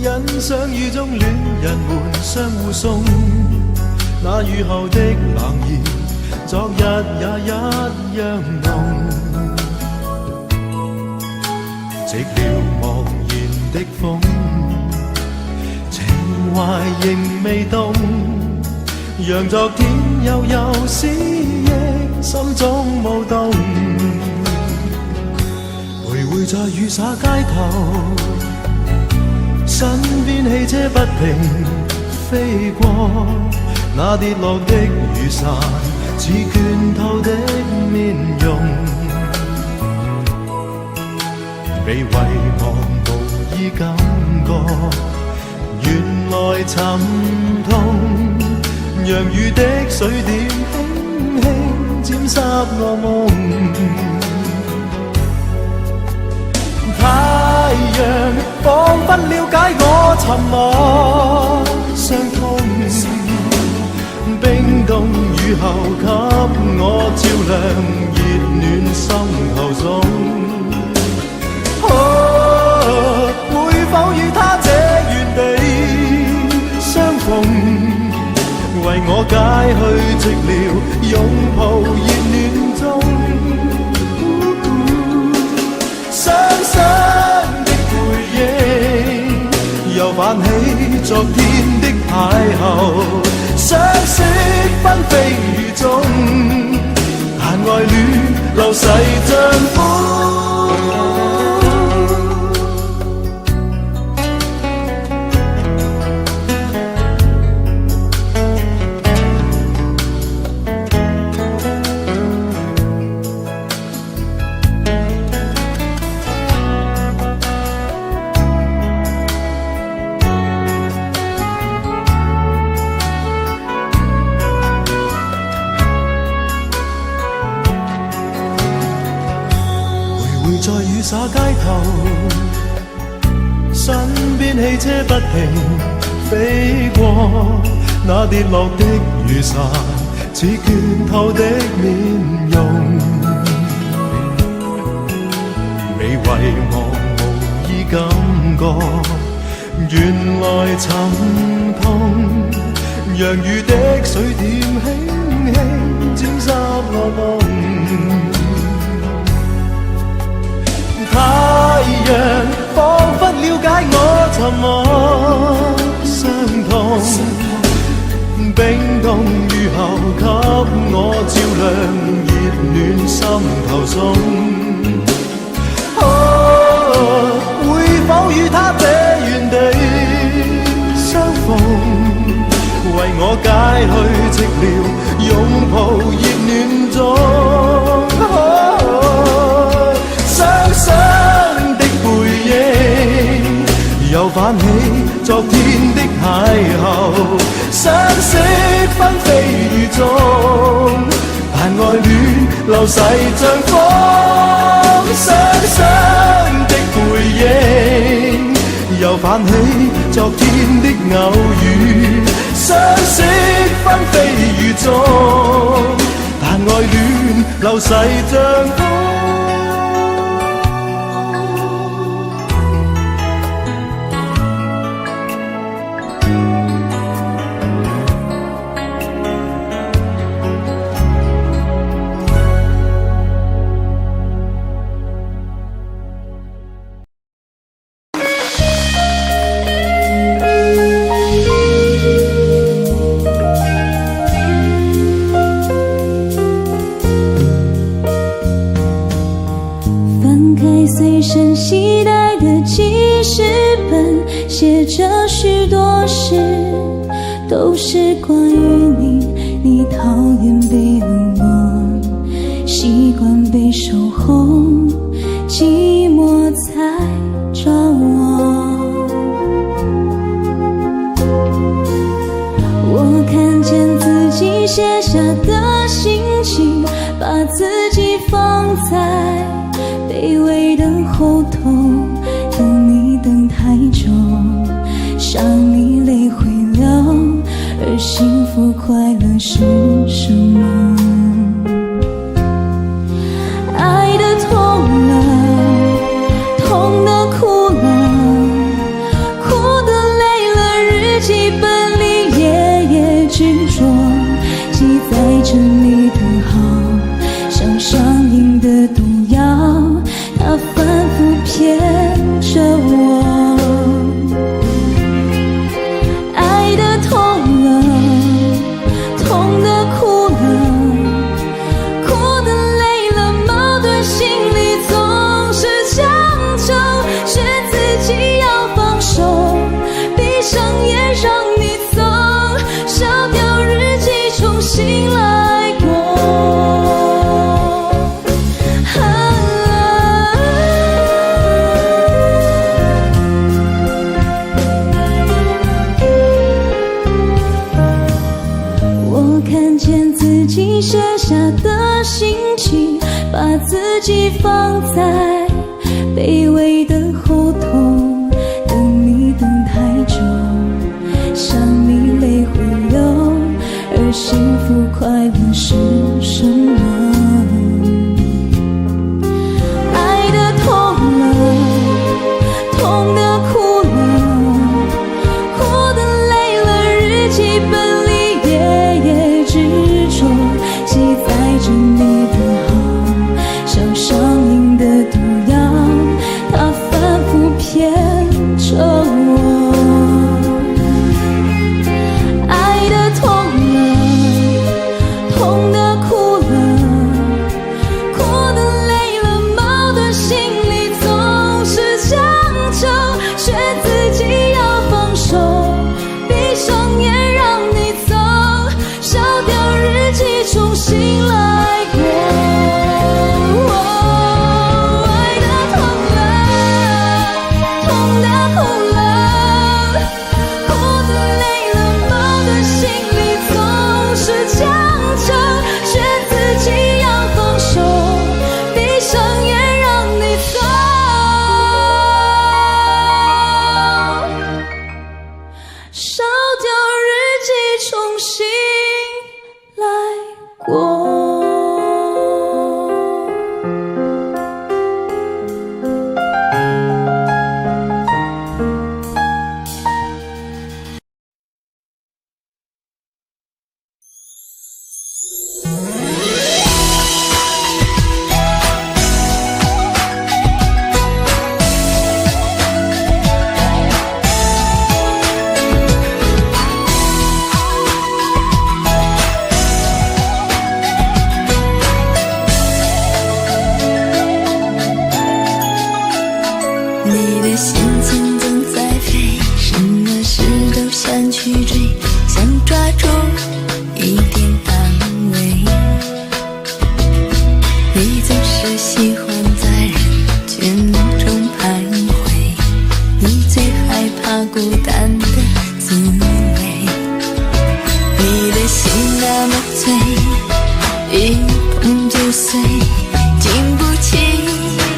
欣赏雨中恋人们相互送，那雨后的冷意，昨日也一样浓。寂寥茫然的风，情怀仍未冻，让昨天悠悠思忆心中舞动。徘徊在雨洒街头，身边汽车不停飞过，那跌落的雨伞似倦透的面容，被遗忘无意感觉，原来沉痛，让雨的水點輕輕沾濕我夢。太陽彷彿了解我沉默傷痛，冰凍雨後給我照亮熱暖心頭中。會否與他這原地相逢，為我解去寂寥，擁抱熱暖中。傷心的背影，又泛起昨天的邂逅，相識紛飛雨中，但愛戀流逝像風。在雨灑街頭，身邊汽車不停飛過，那跌落的雨傘似倦透的面容，被遺忘無意感覺，原來沉痛，讓雨的水點輕輕沾濕我夢。太陽彷彿了解我沉默傷痛，冰凍雨後給我照亮熱暖心頭中。會否與他這原地相逢，為我解去寂寥，擁抱熱暖中。傷心的背影，又泛起昨天的邂逅，相識紛飛雨中，但愛戀流逝像風。傷心的背影，又泛起昨天的偶遇，相識紛飛雨中，但愛戀流逝像風。随身携带的记事本，写着许多事，都是关于你。你讨厌被冷落，习惯被守候，寂寞才找我。我看见自己写下的心情，把自己放在卑微的后头，等你等太久，伤你泪会流，而幸福快乐是什么？爱的痛了，痛的哭了，哭的下的心情，把自己放在卑微的后头，等你等太久，想你泪会流，而幸福快乐是什么？爱的痛了，痛的哭了，哭的累了，日记本里夜夜执着，记载着你的好，像上瘾的毒药，它反复骗着我。爱的痛了，痛的哭了，哭的累了，矛盾心里总是强求，却自己要放手，闭上眼让你走，烧掉日记重新来过。爱的痛了，痛的哭了，哭的累了，矛盾心里总是强求，却自己要放手，闭上眼让你走，烧掉日记重新来过。你的心情总在飞，什么事都想去追，想抓住一点安慰。你总是喜欢在人群中徘徊，你最害怕孤单的滋味。你的心那么脆，一碰就碎，经不起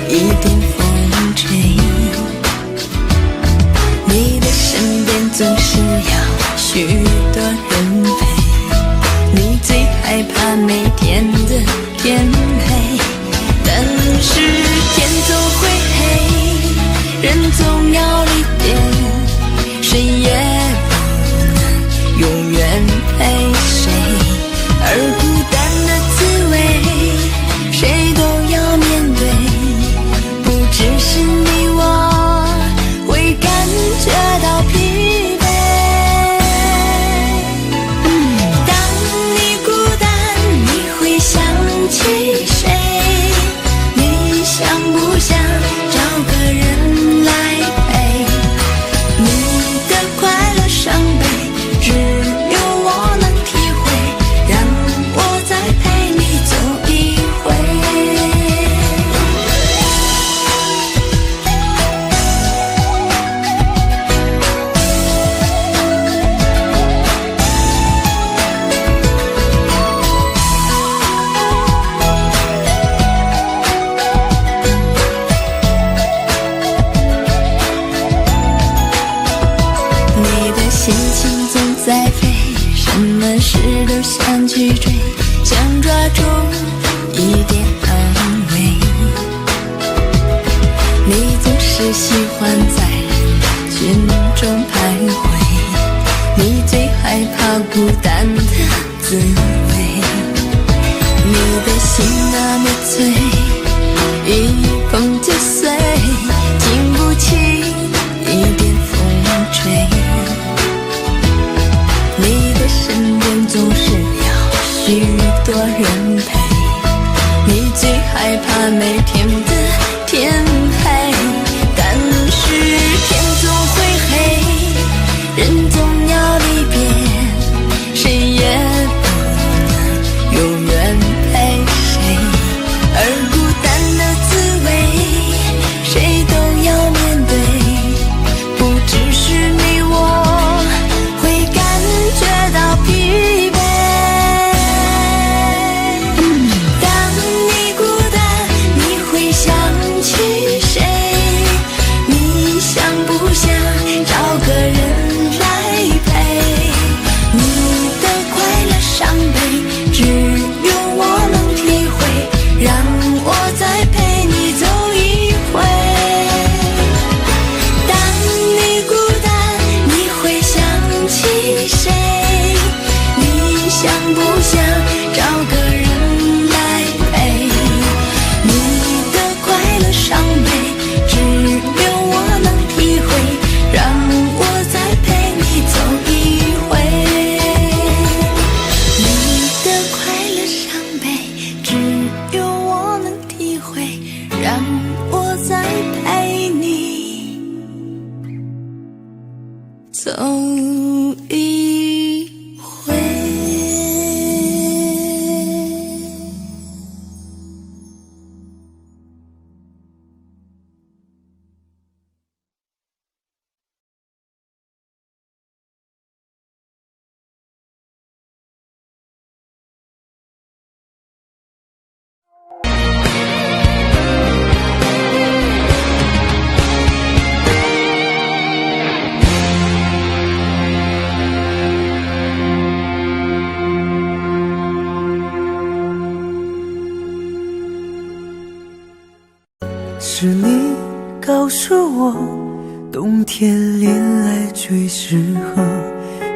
一点风吹。你的身边总是要许多人陪，你最害怕每天的天黑，但是天总会黑，人总要离别，谁也不能永远陪谁，而孤单的滋味谁都要面对，不只是你我会感觉到疲惫。当你孤单，你会想起谁？你想不想找个人来陪？你的快乐伤悲，只有我能体会，让我再陪你走一回。你的心情总在飞，什么事都想去追，想抓住一点安慰。你总是喜欢在人群中徘徊，你最害怕孤单的滋味。你的心那么脆，一碰就碎，经不起一点风吹。你的身边总是要许多人陪，你最害怕每天的天黑，但是天总会黑，走一回。是你告诉我，冬天恋爱最适合，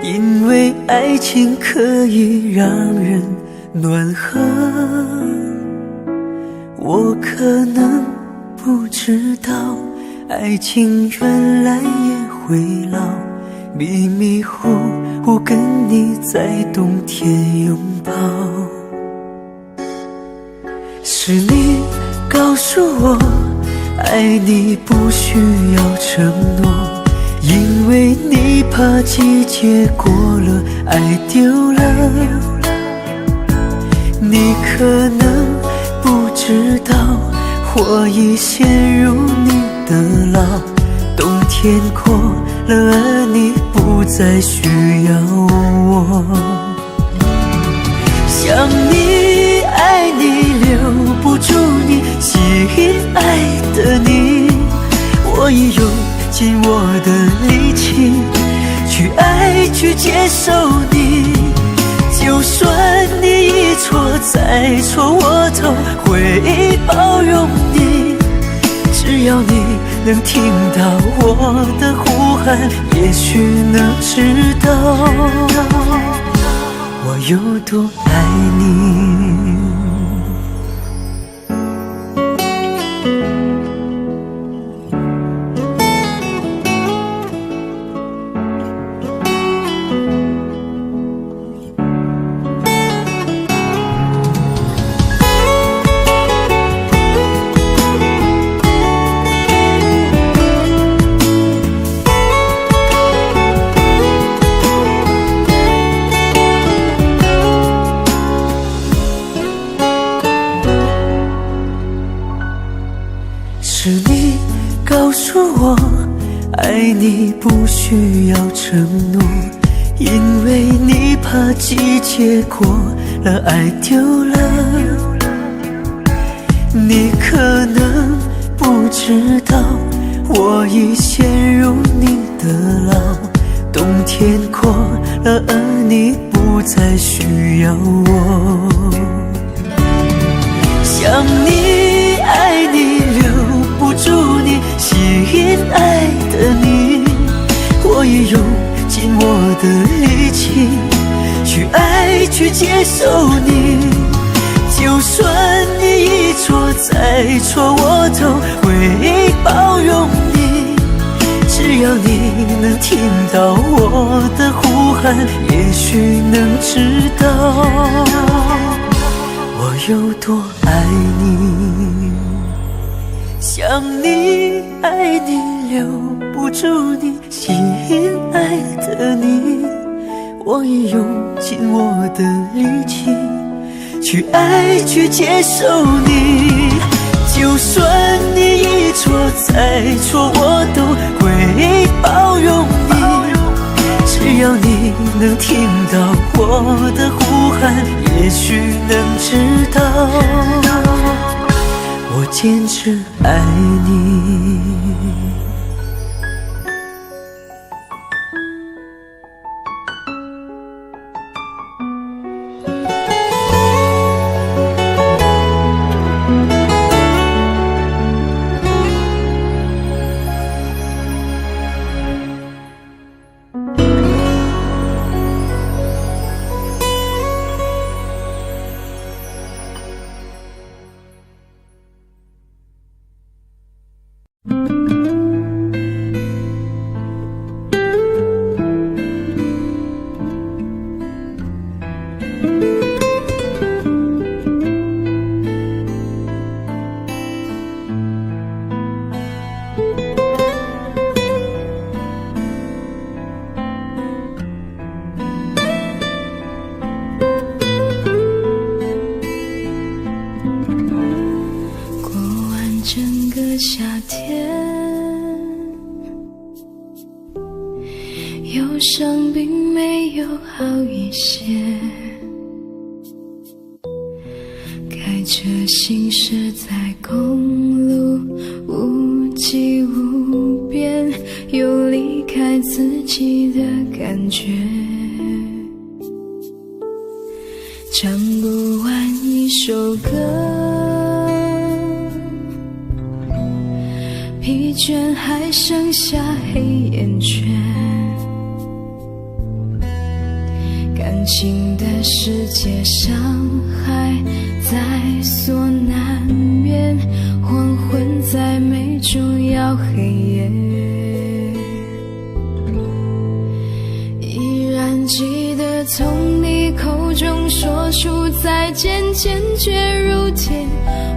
因为爱情可以让人暖和。我可能不知道，爱情原来也会老，迷迷糊糊跟你在冬天拥抱。是你告诉我，爱你不需要承诺，因为你怕季节过了，爱丢了。你可能不知道，我已陷入你的牢，冬天过了，而你不再需要我。想你爱你留不住你，吸引爱的你，我已用尽我的力气去爱去接受你。就算你一错再错，我都会包容你。只要你能听到我的呼喊，也许能知道我有多爱你。是你告诉我，爱你不需要承诺，因为你怕季节过了，爱丢了。你可能不知道，我已陷入你的牢，冬天过了，而你不再需要我。想你爱你留不住你，吸引爱的你，我已用尽我的力气去爱去接受你。就算你一错再错，我都会包容你。只要你能听到我的呼喊，也许能知道我有多爱你。想你爱你留不住你，吸引爱的你，我已用尽我的力气去爱去接受你。就算你一错再错，我都会包容你。只要你能听到我的呼喊，也许能知道我坚持爱你。整个夏天，忧伤并没有好一些，开着行驶在公路，无际无边，有离开自己的感觉，唱不完一首歌，疲倦还剩下黑眼圈，感情的世界伤害在所难免，黄昏在眉中要黑夜，依然记得从你口中说出再见，坚决如铁，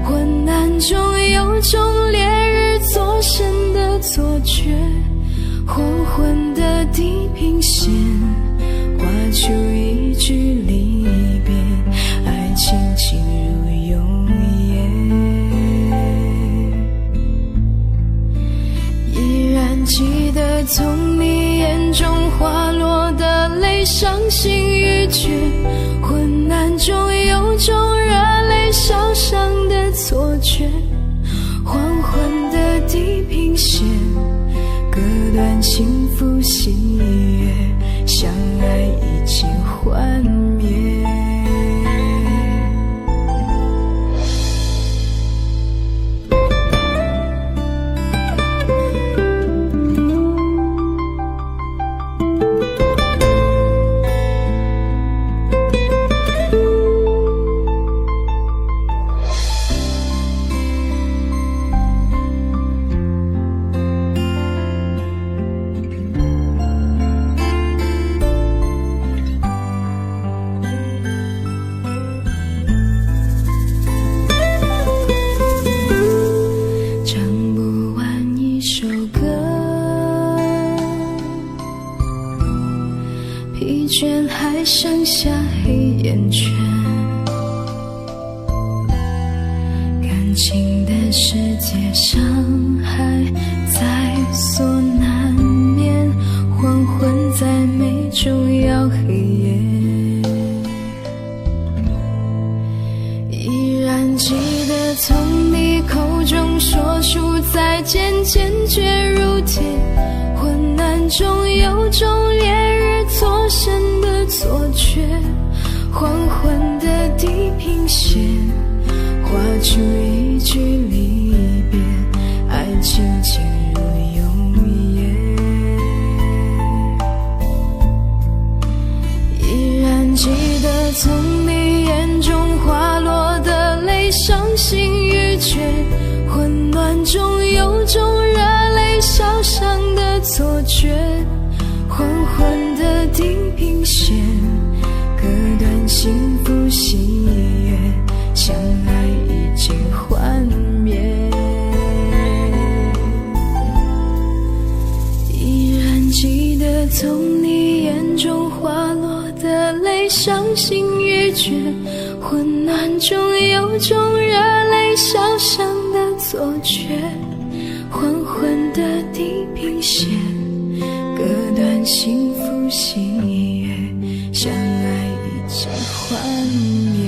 昏暗中有种烈日灼身的错觉，黄昏的地平线画出一句离别，爱情进入永夜，依然记得从你眼中滑落的泪，伤心欲绝，昏暗中有种热泪烧伤的错觉，黄昏的地平线割断幸福喜悦，相爱已经幻灭。疲倦还剩下黑眼圈，感情的世界伤害在所难免，黄昏在眉中要黑夜，依然记得从你口中说出再见，坚决如铁，昏暗中有种烈日灼身的错觉，黄昏的地平线画出一句离别，爱情进入永夜，依然记得从你眼中滑落的泪，伤心欲绝，混乱中有种热泪烧伤的错觉，黄昏的地平线割断幸福喜悦，相爱已经幻灭，依然记得从你眼中滑落的泪，伤心欲绝，昏暗中有种热泪烧伤的错觉，黄昏的地平线割断幸福喜悦，相爱已经幻灭。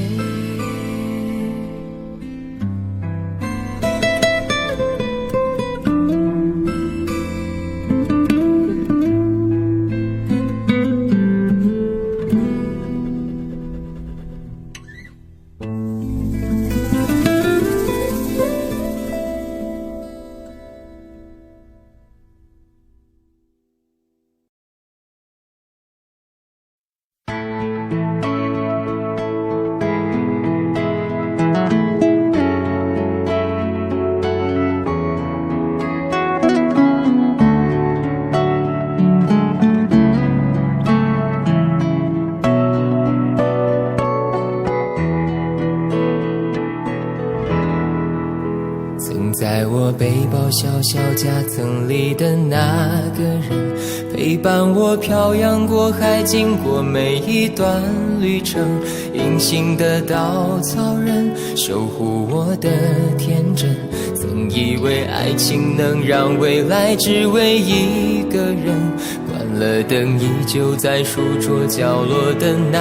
小小夹层里的那个人，陪伴我漂洋过海，经过每一段旅程。隐形的稻草人，守护我的天真。曾以为爱情能让未来只为一个人，关了灯依旧在书桌角落的那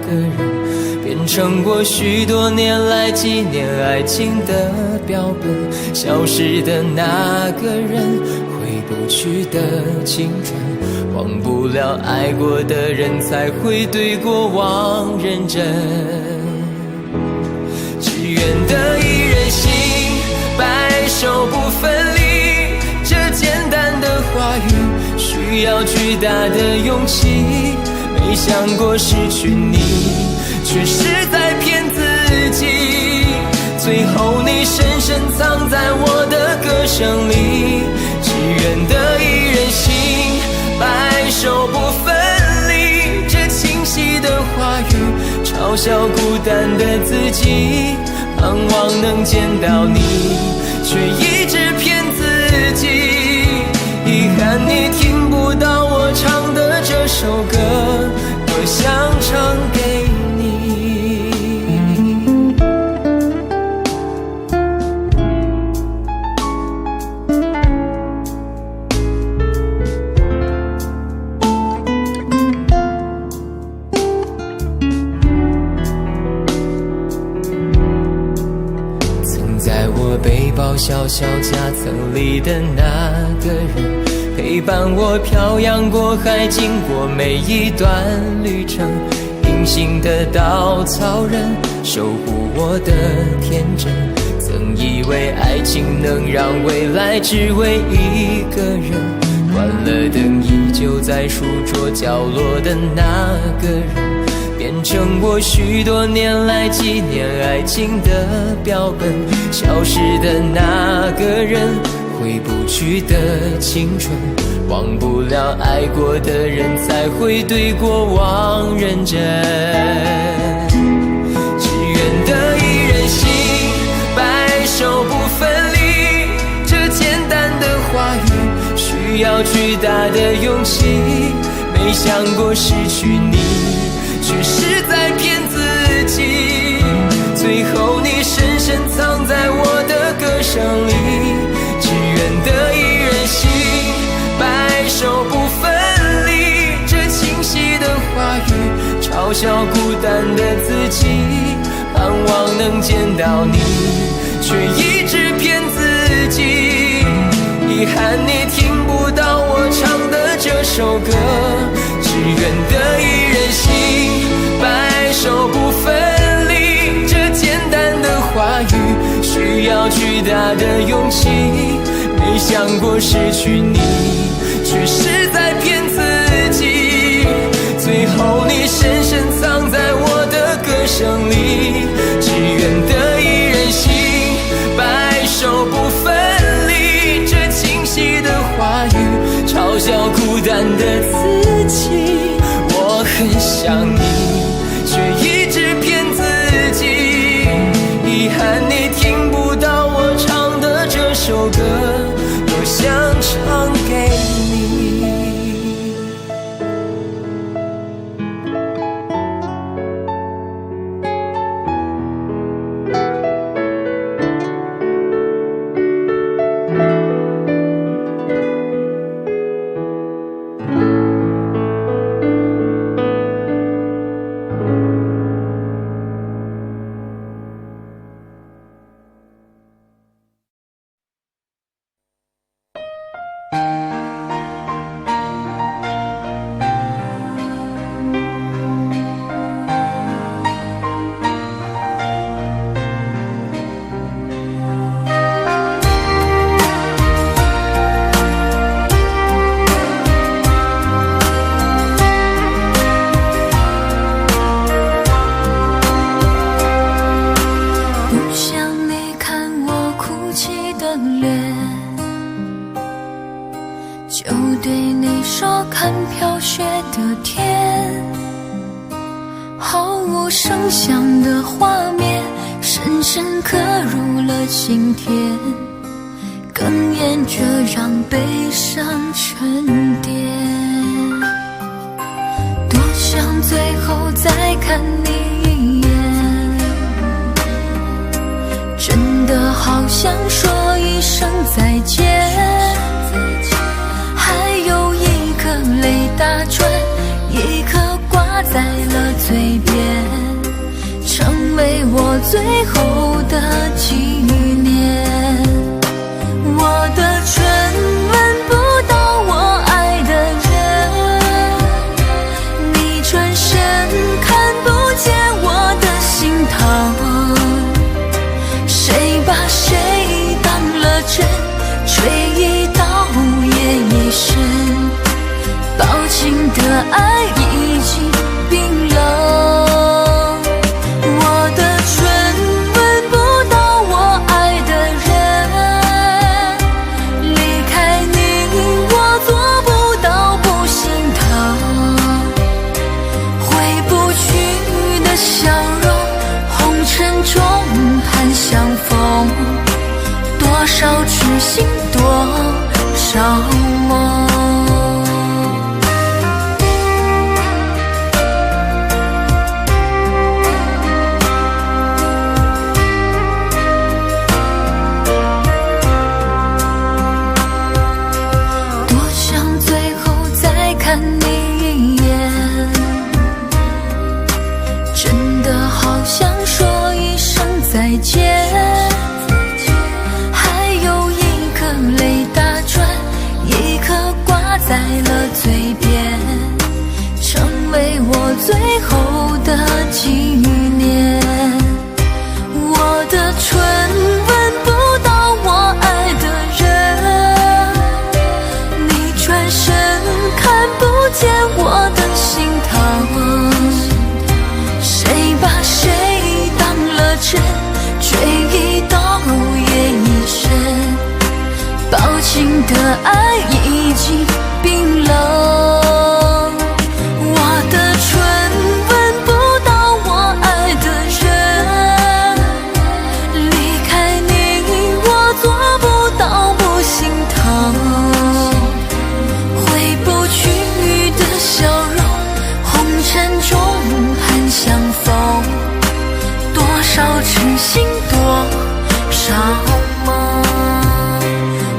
个人，变成我许多年来纪念爱情的标本。消失的那个人，回不去的青春，忘不了爱过的人，才会对过往认真。只愿得一人心，白首不分离，这简单的话语需要巨大的勇气。没想过失去你，却是在骗自己。最后你深深藏在我的歌声里，只愿得一人心，白首不分离。这清晰的话语嘲笑孤单的自己，盼望能见到你，却一直骗自己。遗憾你听不到我唱的这首歌，我想唱给你。曾在我背包小小夹层里的那个人，陪伴我漂洋过海，经过每一段旅程。隐形的稻草人，守护我的天真。曾以为爱情能让未来只为一个人，关了灯依旧在书桌角落的那个人，变成我许多年来纪念爱情的标本。消失的那个人，回不去的青春，忘不了爱过的人，才会对过往认真。只愿得一人心，白首不分离。这简单的话语需要巨大的勇气。没想过失去你，却是在骗自己。最后你深深藏在我的歌声里，只愿得一人心，白首不分离。这清晰的话语嘲笑孤单的自己，盼望能见到你，却一直骗自己。遗憾你听不到我唱的这首歌，只愿得一人心，白首不分离。这简单的话语需要巨大的勇气。没想过失去你，却是在骗自己。最后你深深藏在我的歌声里，只愿得一人心，白首不分离。这清晰的话语嘲笑孤单的自己。我很想你，却一直骗自己。遗憾你听不到我唱的这首歌，我想唱给你。声响的画面深深刻入了心田，哽咽着让悲伤沉淀。多想最后再看你一眼，真的好想说一声再见。还有一颗泪打转，一颗挂在了嘴边，成为我最后的纪念。我的唇吻不到我爱的人，你转身看不见我的心疼，谁把谁当了真，吹一刀也一生，抱紧的爱已经冰冷。我的唇吻不到我爱的人，离开你我做不到不心疼，回不去的笑容，红尘中盼相逢，多少痴心多少梦。再见，还有一颗泪打转，一颗挂在了嘴边，成为我最后的纪念。我的唇吻不到我爱的人，你转身看不见我的心疼，谁把谁当了真，吹一刀也一生，抱紧的爱已经冰冷。我的唇吻不到我爱的人，离开你我做不到不心疼，回不去的笑容，红尘中盼相逢，多少痴心多少梦。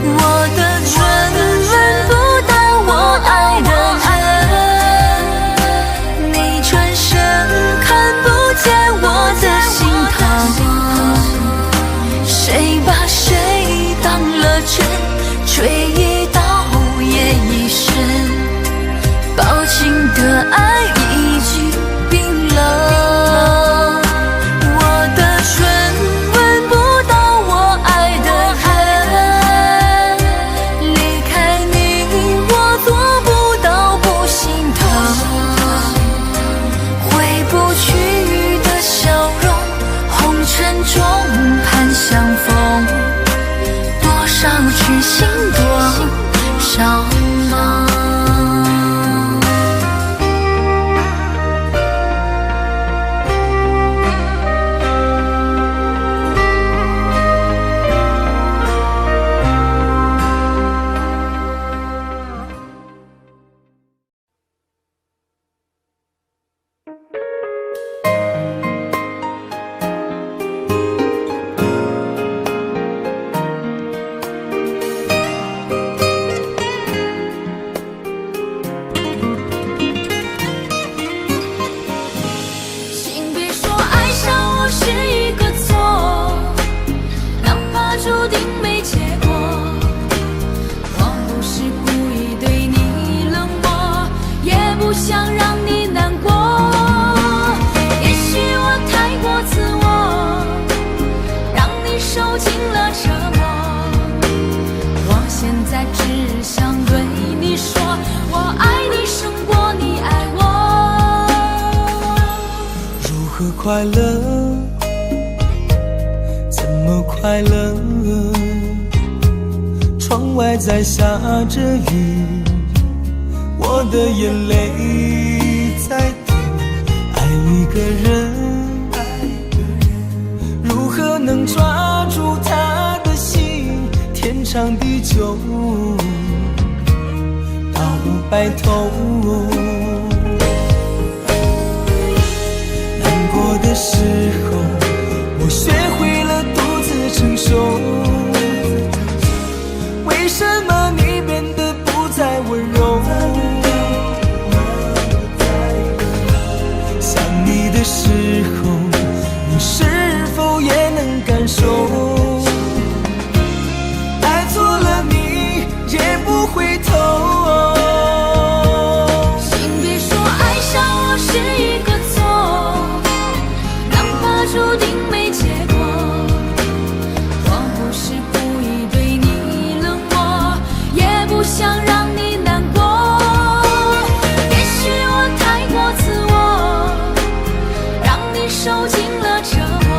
我的唇吻不到我爱的人，你转身看不见我的心疼，谁把谁当了真，吹一刀也一生，抱紧的爱已经冰冷。相逢，多少痴心多少梦。快乐，怎么快乐？窗外在下着雨，我的眼泪在滴。爱一个人，如何能抓住他的心？天长地久，到白头。难过的时候，我学会了独自承受。为什么你变得不再温柔？想你的时候，你是否也能感受？爱错了你也不回头。请别说爱上我是一个错，哪怕注定没结果。我不是故意对你冷漠，也不想让你难过。也许我太过自我，让你受尽了折磨。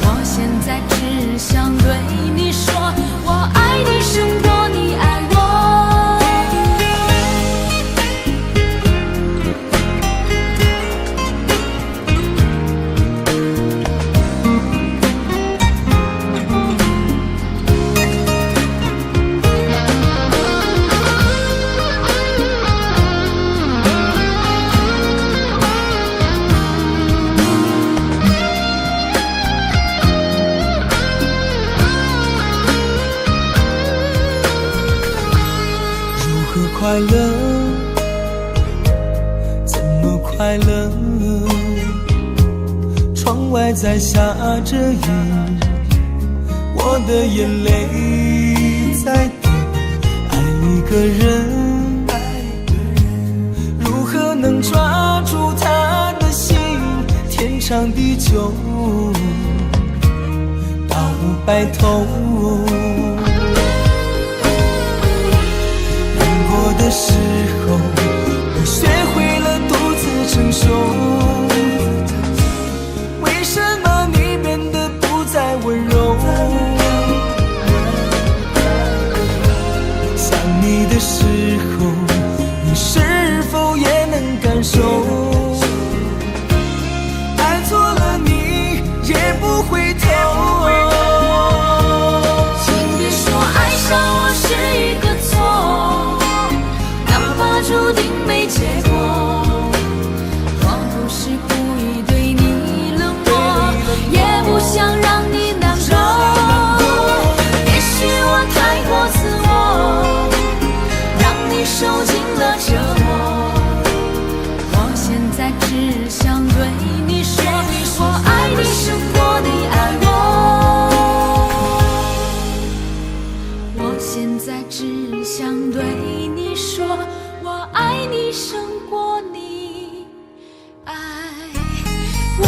我现在只想对你说，我爱你胜过你爱我。快乐，怎么快乐？窗外在下着雨，我的眼泪在滴。爱一个人，如何能抓住他的心？天长地久，到白头。的时候，我学会了独自承受。为什么你变得不再温柔？想你的时候，你是否也能感受？爱错了你也不回头。请别说爱上我是一个错，注定没结果。我不是故意对你冷漠，也不想让你难过。也许我太过自我，让你受尽了折磨。我现在只想对你说，我爱你胜过你爱我。我现在只想对你说，我爱你胜过你爱我。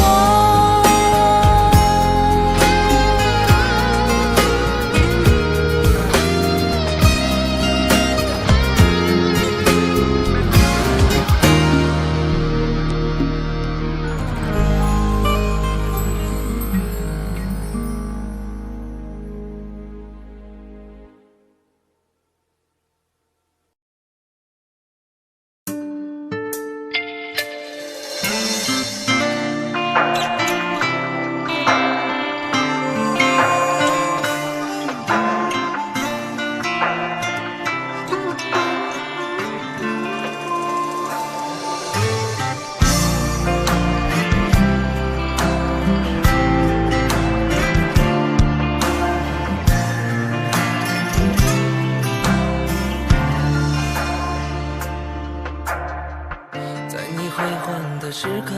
时刻，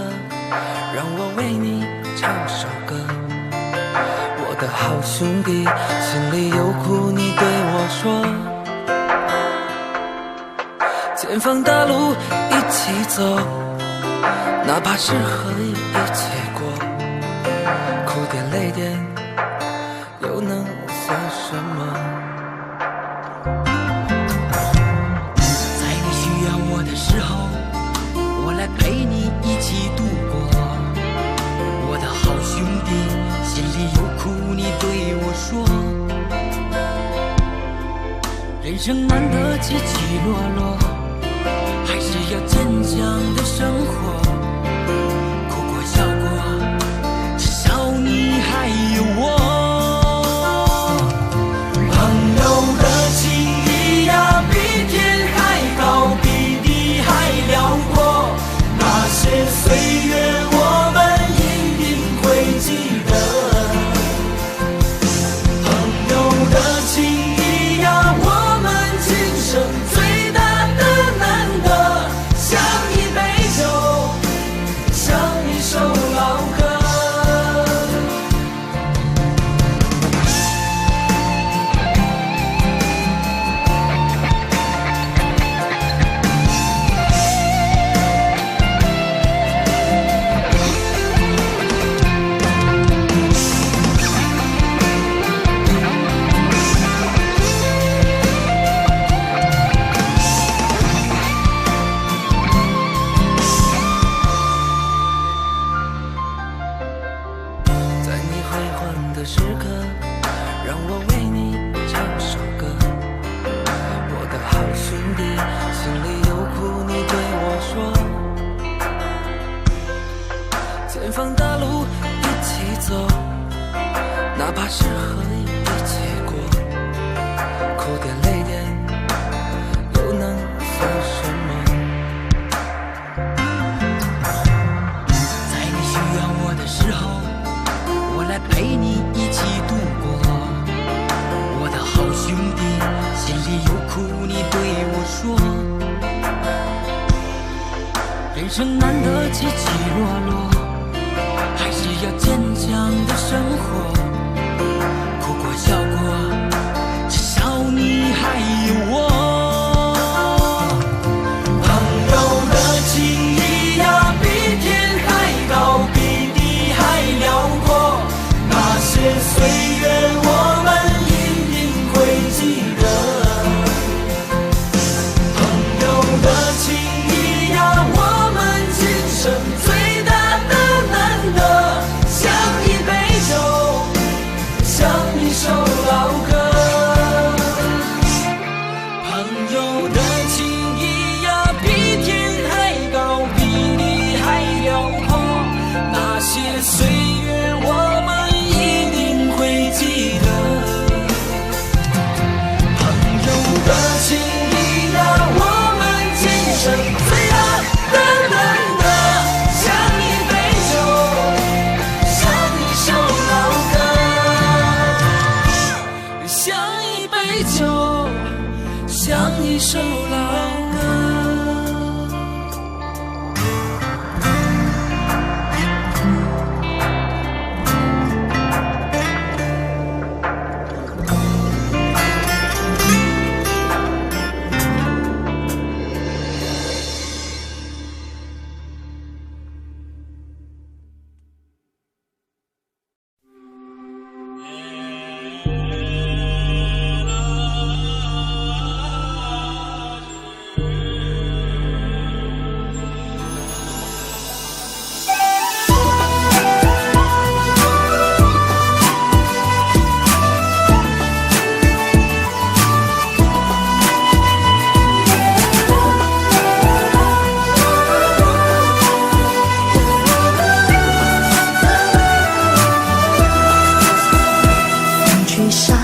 让我为你唱首歌。我的好兄弟，心里有苦你对我说。前方大路一起走，哪怕是和一起过，哭点泪点又能算什么？在你需要我的时候，我来陪你一起度过。我的好兄弟，心里有苦你对我说。人生难得起起落落，还是要坚强的生活。哭过笑过，至少你还有我。的泪点又能算什么？在你需要我的时候，我来陪你一起度过。我的好兄弟，心里有苦你对我说。人生难得起起落落，还是要坚强的生活。哭过笑过，至少你还有我。朋友的情谊呀，比天还高，比地还辽阔。那些岁月我们一定会记得。朋友的情谊呀，我们今生最大的难得，像一杯酒，像一首老歌。朋友的情谊呀，比天还高，比地还辽阔。那些岁月我们一定会记得。朋友的情谊呀，我们今生最大的难得，像一杯酒，像一首老歌，像一杯酒，像一首老歌。风吹沙，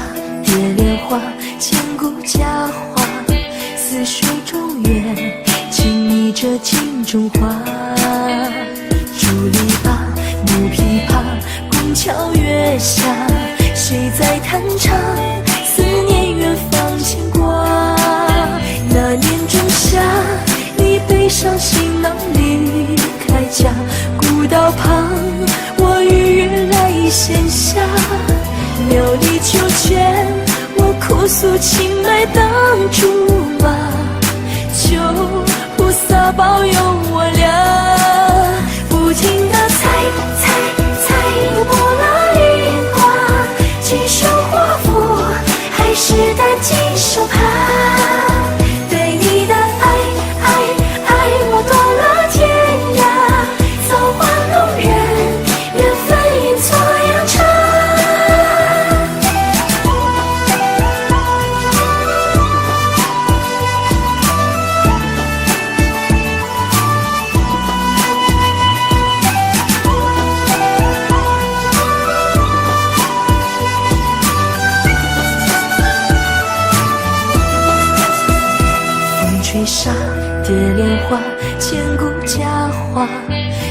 蝶莲花，千古佳话。似水中月，轻昵着镜中花。竹篱笆，木琵琶，宫桥月下，谁在弹唱？思念远方牵挂。那年仲夏，你背上行囊离开家，古道旁，我与月来闲暇。庙里秋千，我哭诉青梅当竹马，求菩萨保佑我俩。不停地猜猜猜，不拉一卦，几手华服，还是担几手帕。对你的爱爱爱，我断了天涯，造化弄人，缘分阴错阳差。吹沙，蝶莲花，千古佳话。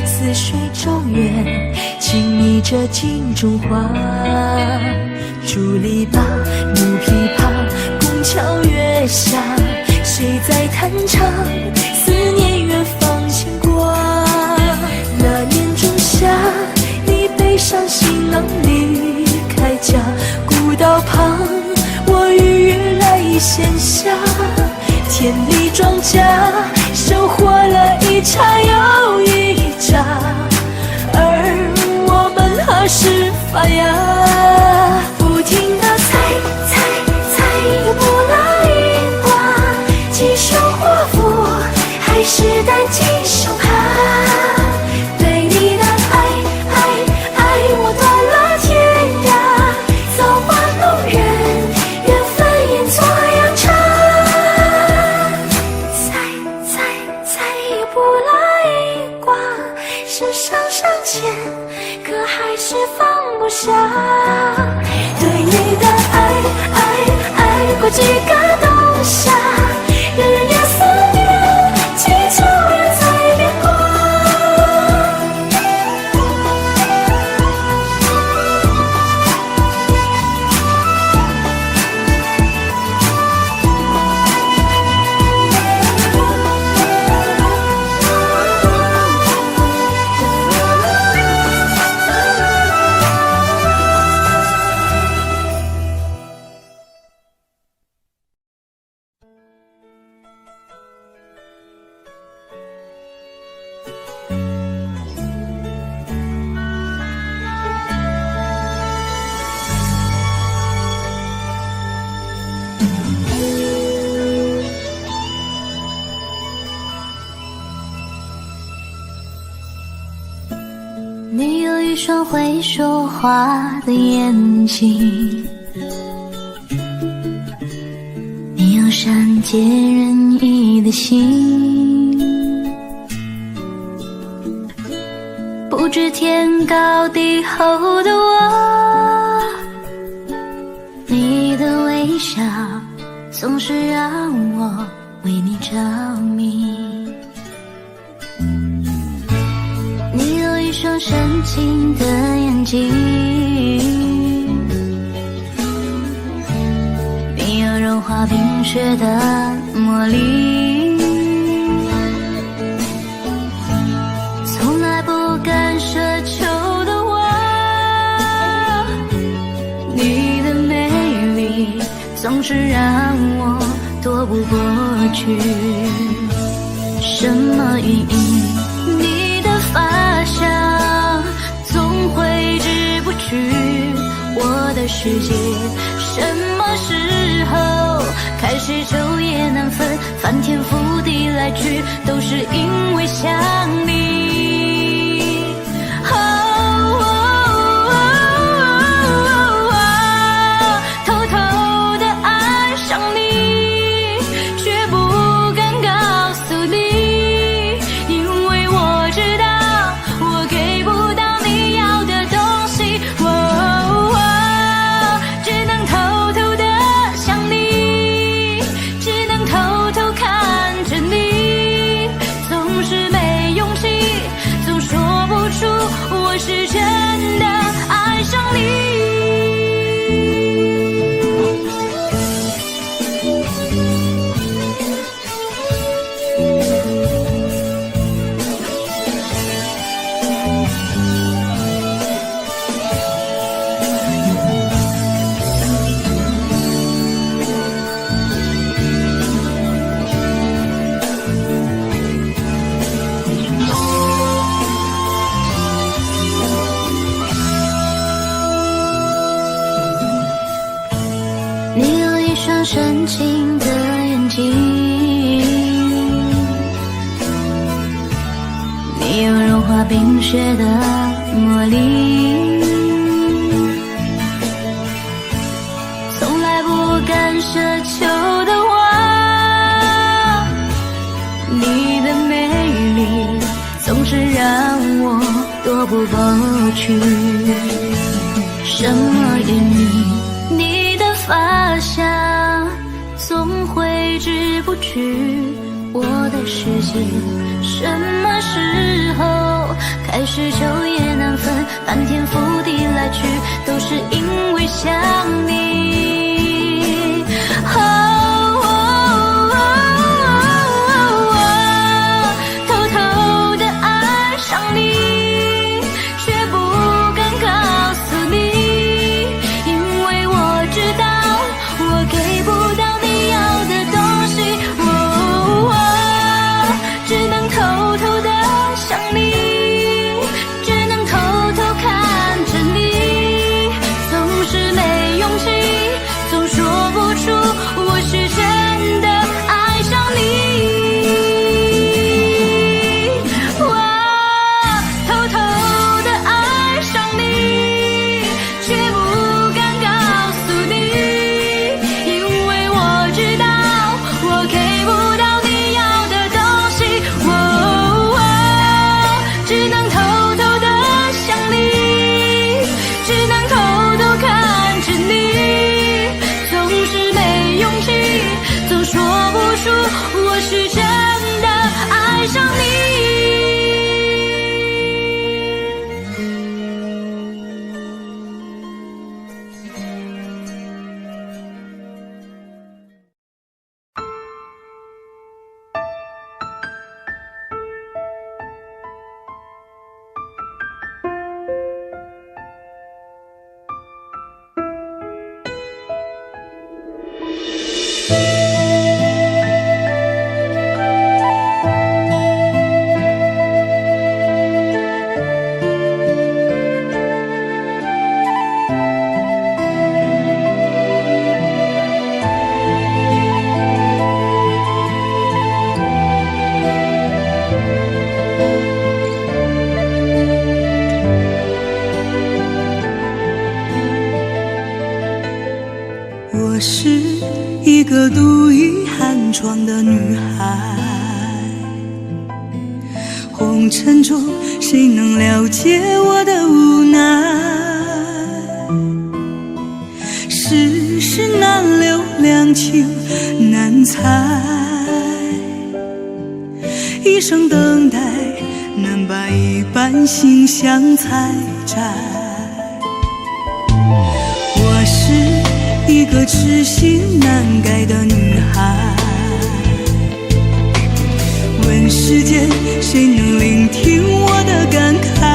似水中月，轻昵着镜中花。竹篱笆，木琵琶，宫桥月下，谁在弹唱？思念远方牵挂。那年仲夏，你背上行囊离开家，古道旁，我与月来闲暇。田里庄稼，收获了一茬又一茬，而我们何时发芽？不停地猜猜猜，不拉一卦，几手华服，还是担几手帕。对你的爱爱爱，我断了天涯，造化弄人，缘分阴错阳差。不拉一卦，是上上签，可还是放不下。过几个冬夏，人人也思念，祈求人在变化。你有一双会说话的眼睛，你有善解人意的心，不知天高地厚的我，你的微笑总是让我为你着迷。你有一双深情的眼睛，你有融化冰雪的魔力，从来不敢奢求的我，你的美丽总是让我躲不过去。什么原因？你的发香总挥之不去我的世界，什么时候开始昼夜难分，翻天覆地来去，都是因为想你。偷偷地爱上你，却不敢告诉你，因为我知道我给不到你要的东西。只能偷偷地想你，只能偷偷看着你，总是没勇气，总说不出我是真的爱上你。你有一双深情的眼睛，你有融化冰雪的魔力，从来不敢奢求的我，你的美丽总是让我躲不过去。什么原因？你的发香总挥之不去我的世界，什么时候开始昼夜难分，翻天覆地来去，都是因为想你。偷偷地爱上你，却不敢告诉你，因为我知道我给不到你要的东西。只能偷偷地想你，只能偷偷看着你，总是没勇气，一个独倚寒窗的女孩，红尘中谁能了解我的无奈？世事难留，两情难猜，一生等待，难把一半心相采摘。我是一个痴心难改的女孩，问世间谁能聆听我的感慨？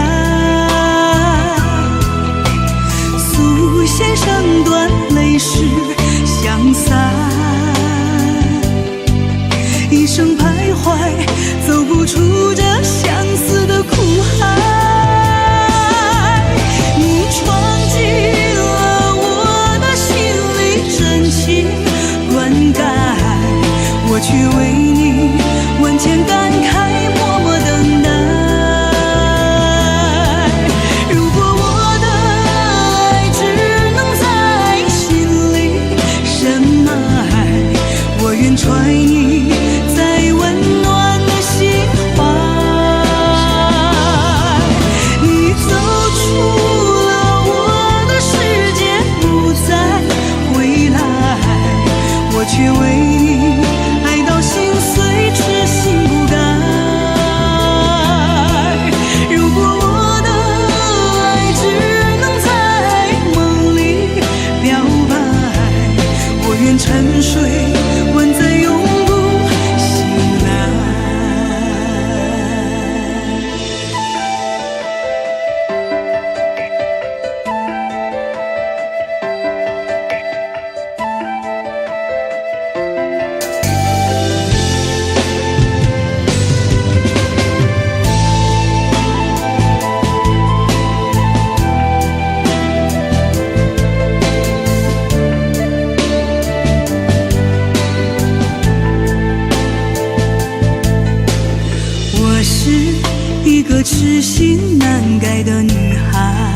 素线声断，泪湿相散，一生徘徊，走不出这相思的苦海。你闯进了我的心里，真情灌溉，我却为你万千感慨，默默等待。如果我的爱只能在心里深埋，我愿揣你在温暖的心怀。你走出了我的世界，不再回来，我却为你爱到心碎，痴心不改。如果我的爱只能在梦里表白，我愿沉睡，万载永不醒来。我是一个痴心难改的女孩，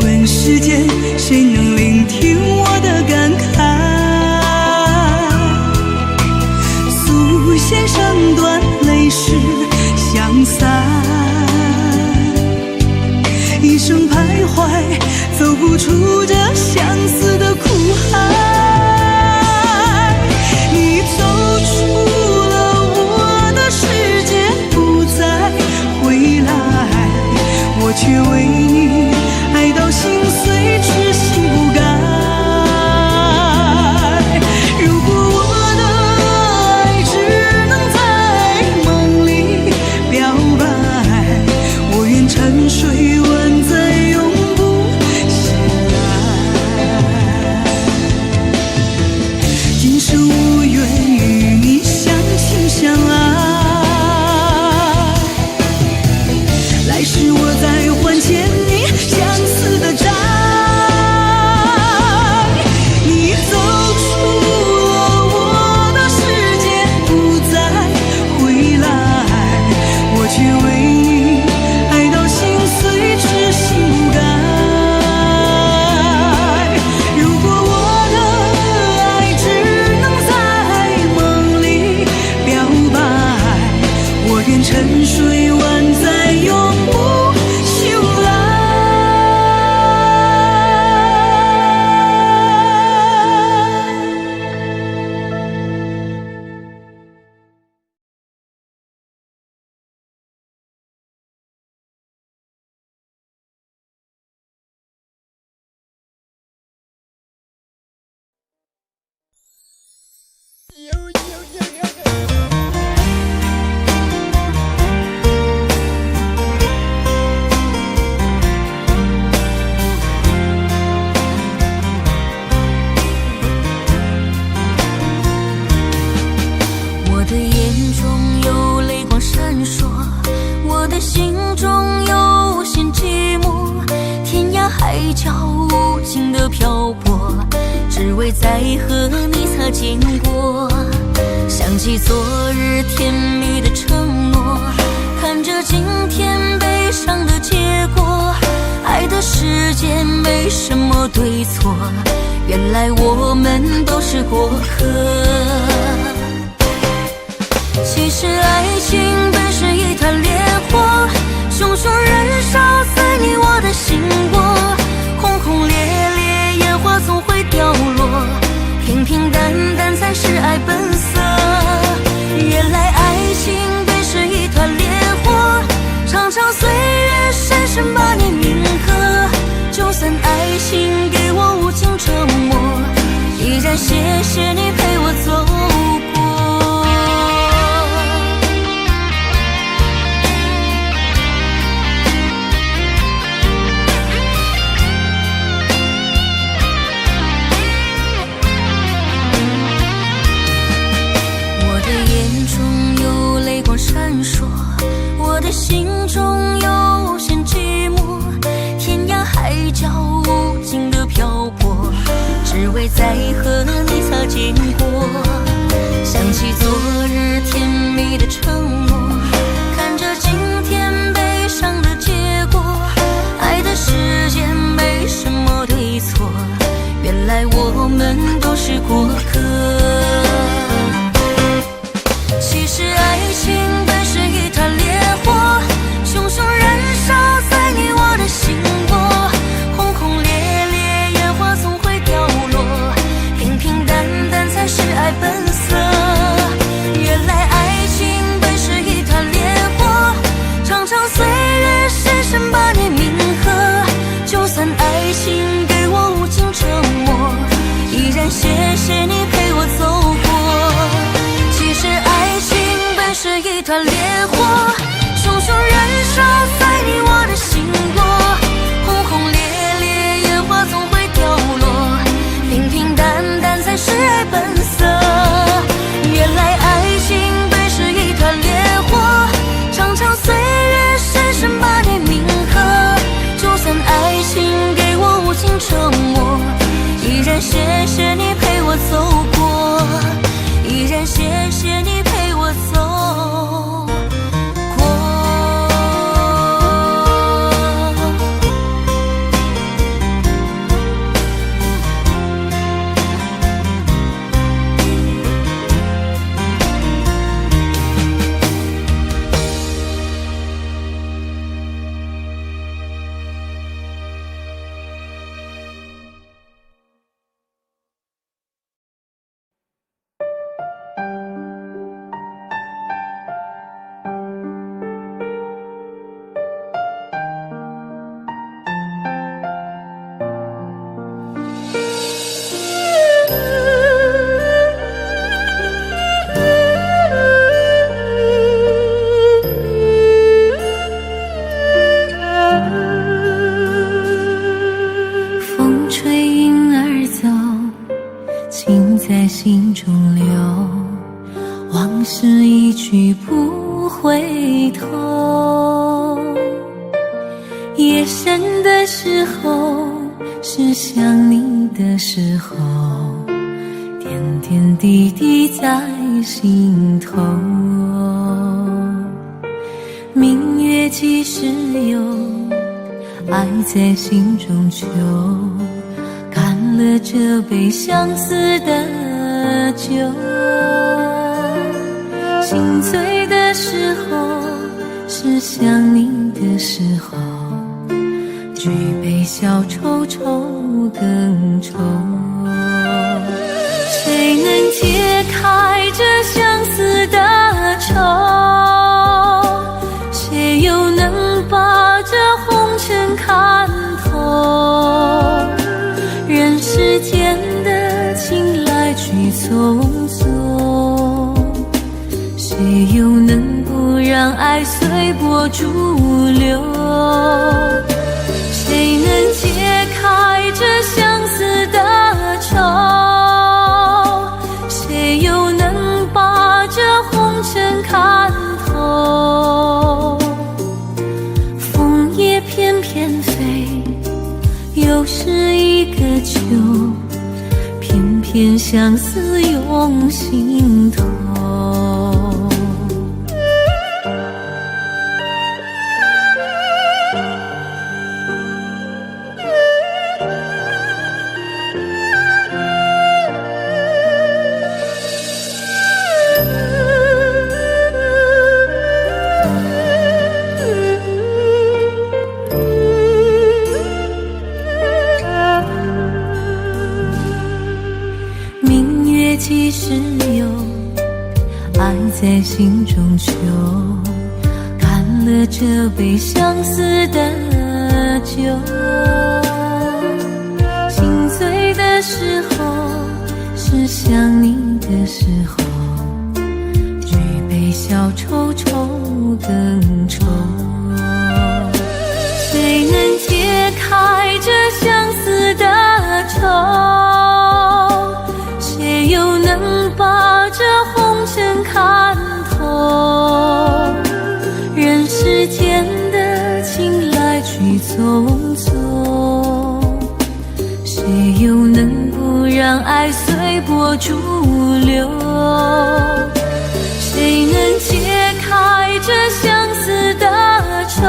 问世间谁能聆听我的感慨？素线声断，泪湿相散，一生徘徊，走不出这相思的苦海。你走出了我的世界，不再回来，我却为你爱到心碎，痴心不改。如果我的爱只能在梦里表白，我愿沉睡，万载永不醒来。今生无缘与你相亲相爱，来世我再还欠你相思的债。你走出了我的世界，不再回来，我却为你爱到心碎，痴心不改。如果我的爱只能在梦里表白，我愿沉睡，万载永不醒来。我的眼中有泪光闪烁，我的心中有无限寂寞，天涯海角无尽的漂泊，只为再和你擦肩过。想起昨日甜蜜的承诺，看着今天悲伤的结果，爱的的世界没什么对错，原来我们都是过客。其实爱情本是一团烈火，熊熊燃烧在你我的心窝，轰轰烈烈烟花总会掉落，平平淡淡才是爱本色。原来爱情本是一团烈火，长长岁月深深把你铭刻，就算爱情给我无情折磨，依然谢谢你陪我走过。我的眼中有泪光闪烁，我的心中有些寂寞，天涯海角无尽的漂泊，只为再和你擦肩过。想起昨日甜蜜的承诺，看着今天悲伤的结果，爱的世界没什么对错，原来我们都是过客。其实爱情本是一团烈火，熊熊燃烧在你我的心窝，轰轰烈烈烟花总会掉落，平平淡淡才是爱本色。原来爱情本是一团烈火，长长岁月深深把你铭刻，就算爱情给我无尽折磨，依然谢谢你陪我走过。其实爱情本是一团烈火，熊熊燃烧在你我的心窝，轰轰烈烈烟花总会掉落，平平淡淡才是爱本色。原来爱情本是一团烈火，长长岁月深深把你铭刻，就算爱情给我无尽折磨，依然谢谢你陪我走过，依然谢谢你陪我走过。风吹云儿走，情在心中留，往事一去不回头。夜深的时候，是想你的时候，点点滴滴在心头。明月几时有，爱在心中求，干了这杯相思的酒。心醉的时候，是想你的时候，举杯消愁愁更愁。谁能解开这相思的愁？谁又能把这红尘看透？人世间的情来去匆匆，谁又能不让爱随波逐流？谁能解开这相思的愁？谁又能把这红尘看透？枫叶翩翩飞，又是一个秋，偏偏相思涌心头。也其实有，爱在心中秋。看了这杯相思的酒，心醉的时候是想你的时候，举杯消愁愁更愁。谁能解开这相思的愁？谁又能把这红尘看透？人世间的情来去匆匆，谁又能不让爱随波逐流？谁能解开这相思的愁？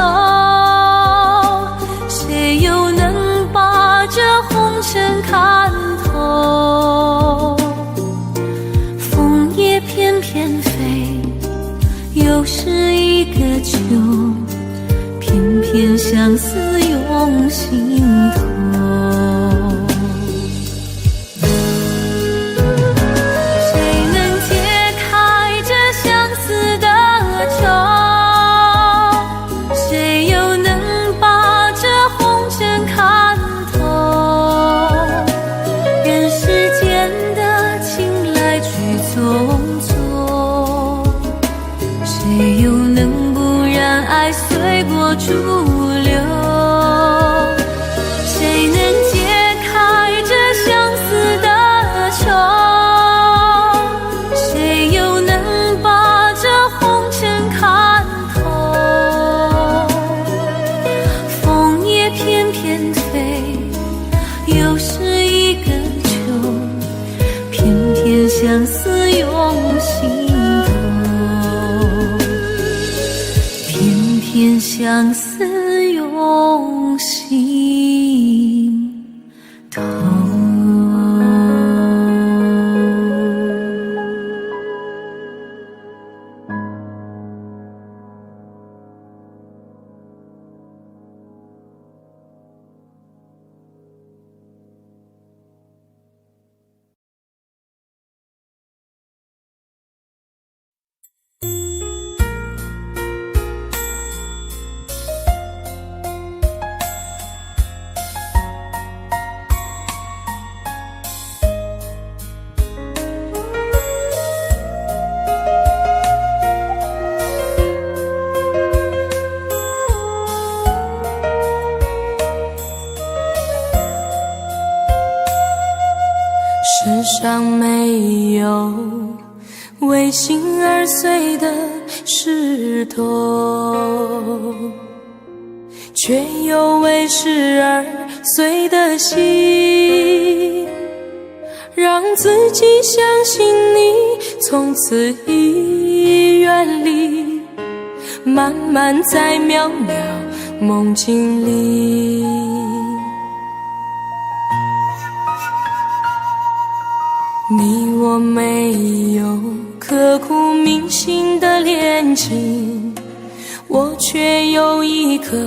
谁又能把这红尘看透？枫叶翩翩飞，又是一个秋，偏偏相思涌心头。谁能解开这相思的愁？谁又能把这红尘看透？人世间的情来去匆匆，谁又能不让爱随波逐流？谁能解开这相思的愁？谁又能把这红尘看透？枫叶翩翩飞，又是一个秋，偏偏相思涌心头，偏偏相思涌心头。世上没有为心而碎的石头，却有为事而碎的心。让自己相信你，从此已远离，慢慢在渺渺梦境里。你我没有刻骨铭心的恋情，我却有一颗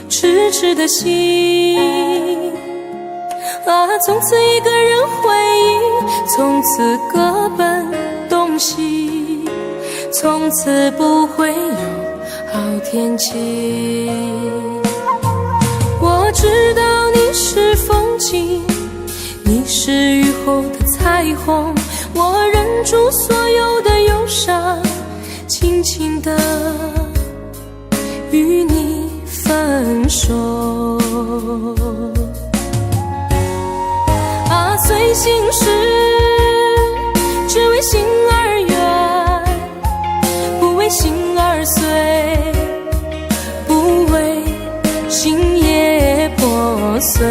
痴痴的心。啊，从此一个人回忆，从此各奔东西，从此不会有好天气。我知道你是风景，你是雨后的彩虹，我忍住所有的忧伤，轻轻地与你分手。啊，随心事，只为心而远，不为心而碎，不为心也破碎。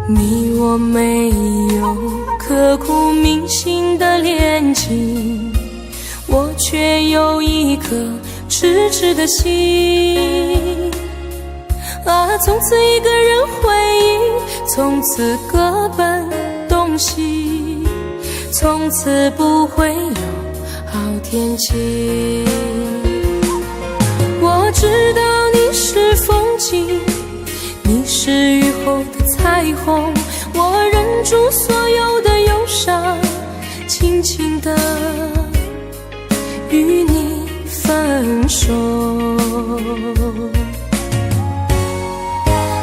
你我没有刻骨铭心的恋情，我却有一颗痴痴的心。啊，从此一个人回忆，从此各奔东西，从此不会有好天气。我知道你是风景，你是雨后的彩虹，我忍住所有的忧伤，轻轻地与你分手。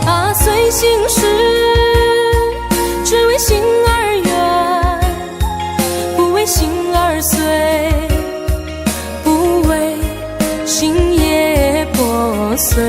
啊，随心事只为心而远，不为心而碎，不为心也破碎。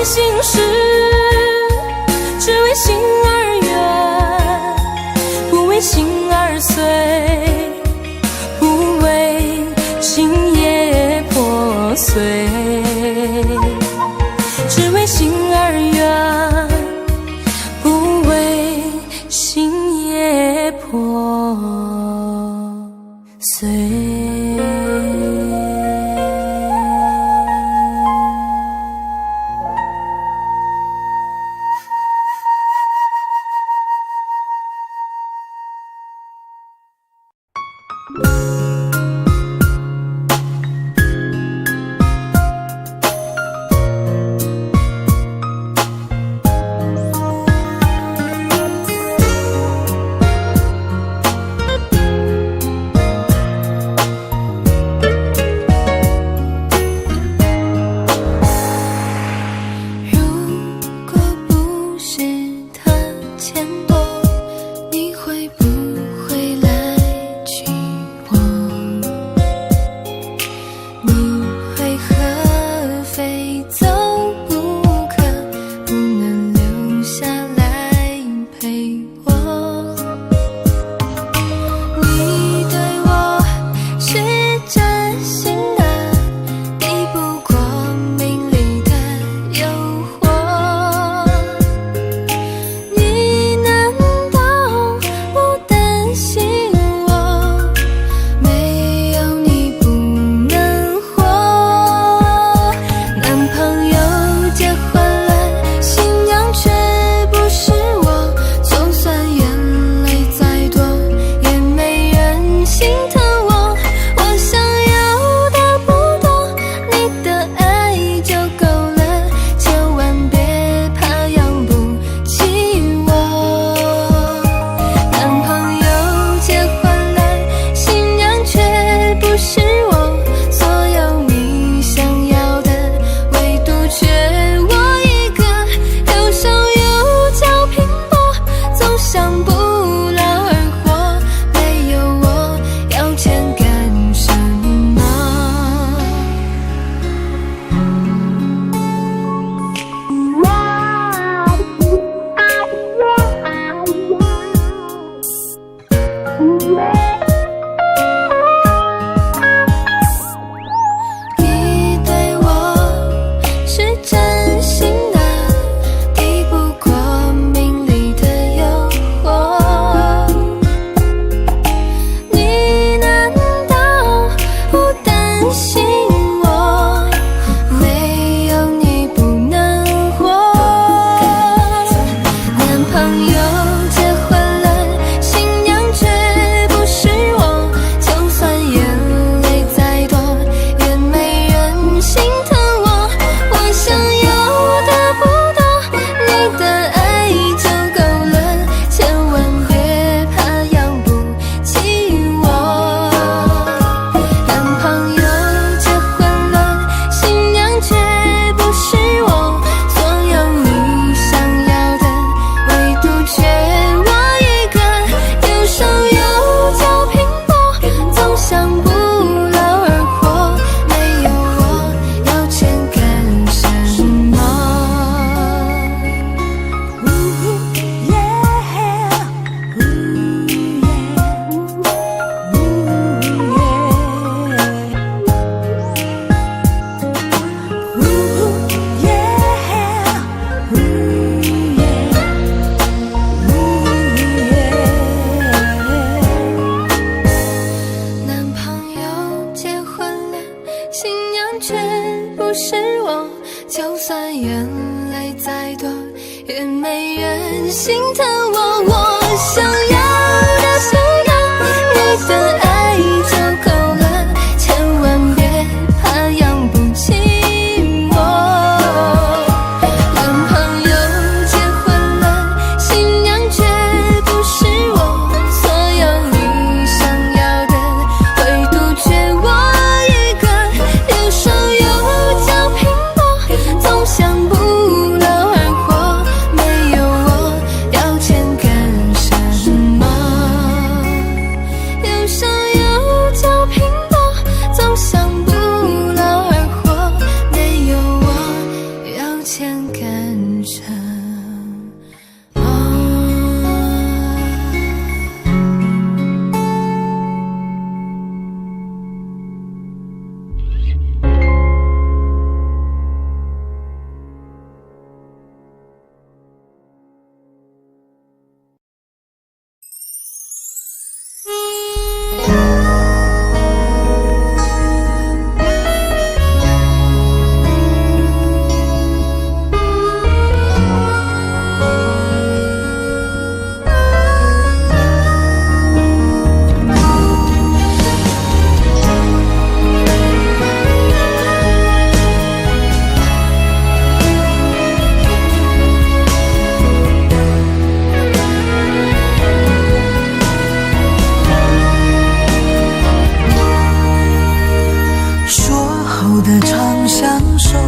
心事只为心而远，不为心而碎，不为心也破碎。只为心而远，不为心也破碎。信仰却不是我，就算眼泪再多，也没人心疼我。我想要的想要你的爱就够了，千万别怕养不起我。跟朋友结婚了，信仰却不是我，所有你想要的唯独缺我一个。留守又叫拼搏，总想不劳而获，没有我要钱干什么？留守又叫拼搏，总想不劳而获，没有我要钱干什么？说好的常相守，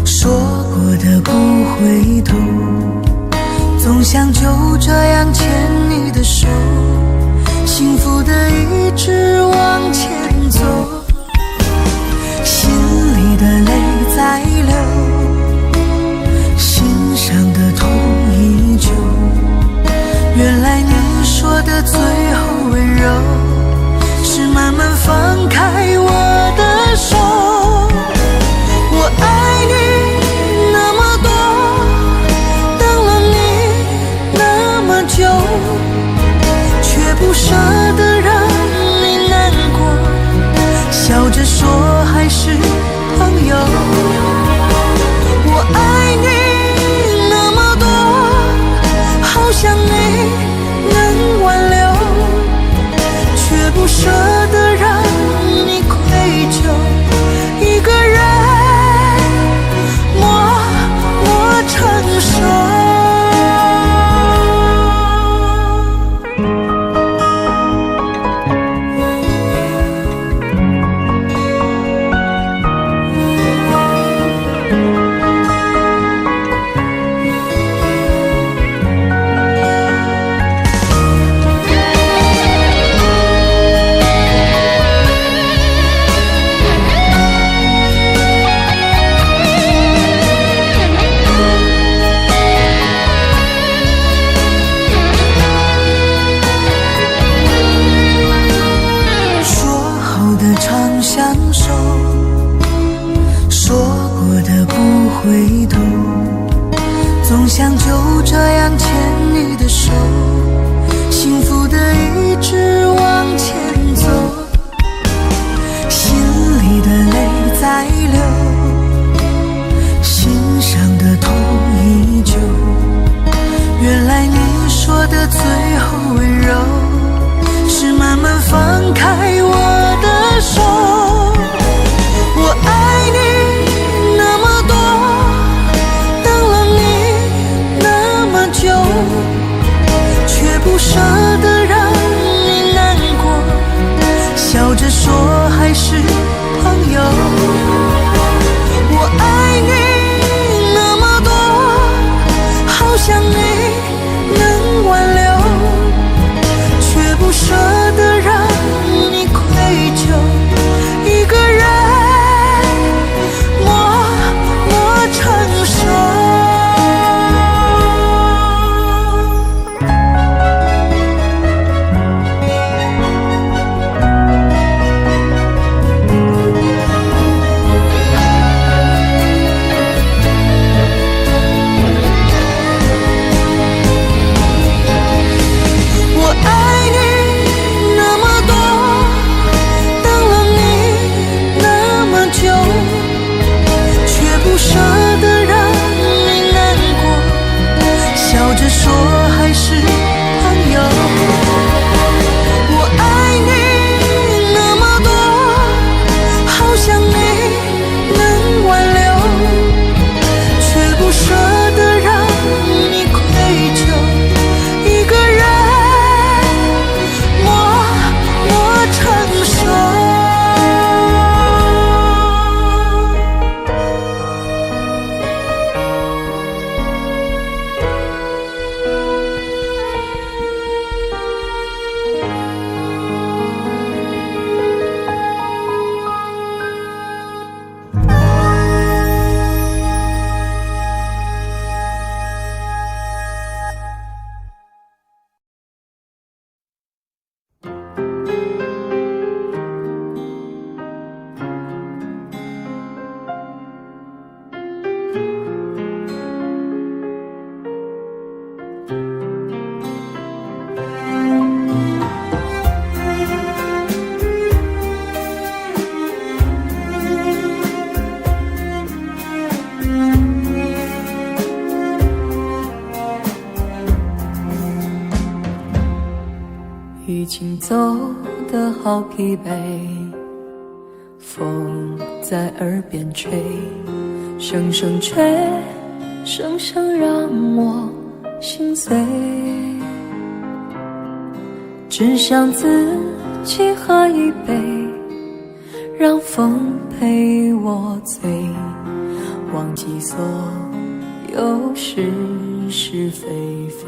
说过的不回头，总想就这样牵你的手，幸福的一直往前走，心里的泪在流，心上的痛依旧，原来你说的最后温柔，是慢慢放开我的手。我爱你那么多，等了你那么久，却不舍得让你难过，笑着说还是朋友。我爱你那么多，好想你能挽留，却不舍得让你愧疚，一个人默承受。回头，总想就这样牵你的手，幸福的一直往前走，心里的泪在流，心上的痛依旧，原来你说的最后温柔，是慢慢放开我的手。我爱你那么多，等了你那么久，却不舍得让你难过，走得好疲惫，风在耳边吹，声声吹，声声让我心碎。只想自己喝一杯，让风陪我醉，忘记所有是是非非。